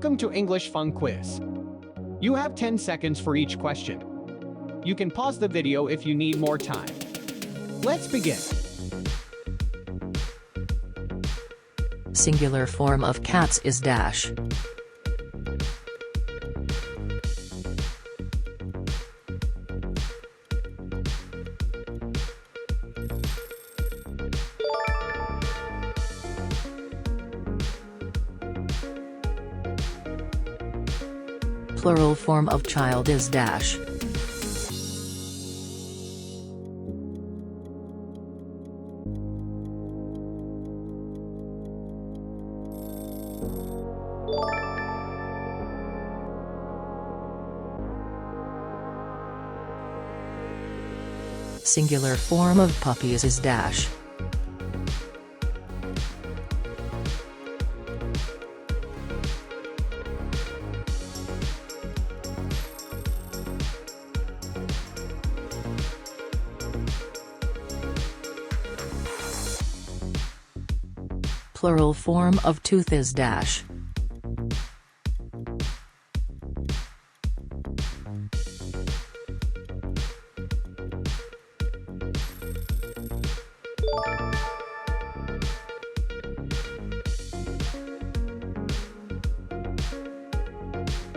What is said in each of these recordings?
Welcome to English Fun Quiz. You have 10 seconds for each question. You can pause the video if you need more time. Let's begin. Singular form of cats is dash. Plural form of child is dash. Singular form of puppies is dash. Plural form of tooth is dash.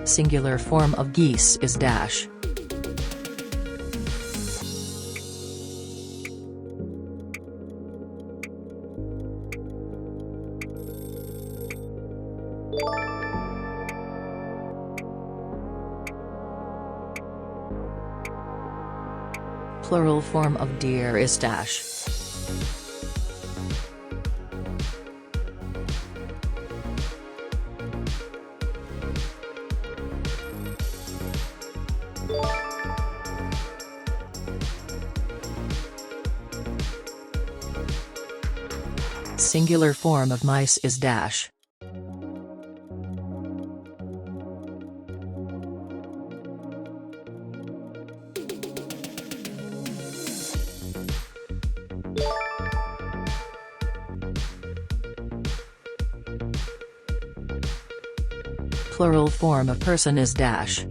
Singular form of geese is dash. Plural form of deer is dash. Singular form of mice is dash. Plural form of person is dash.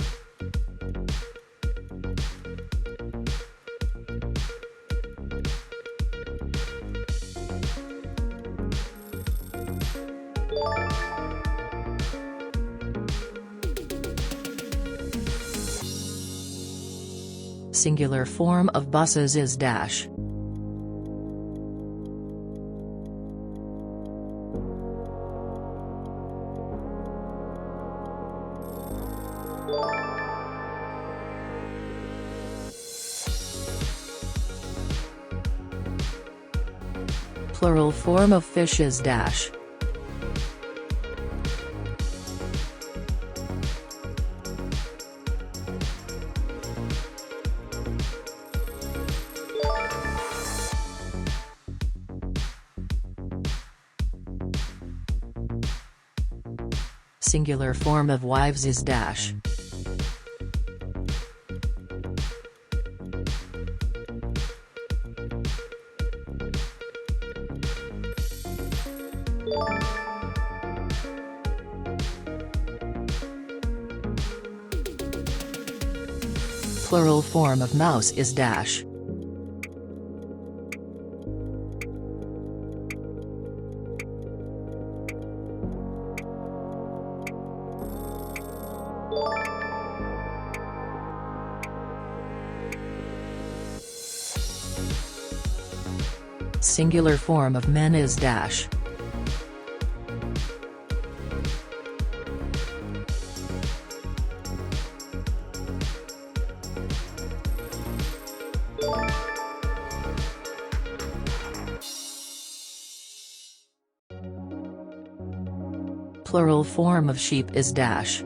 Singular form of buses is dash. Plural form of fish is dash. Singular form of wives is dash. Plural form of mouse is dash. Singular form of men is dash. Plural form of sheep is dash.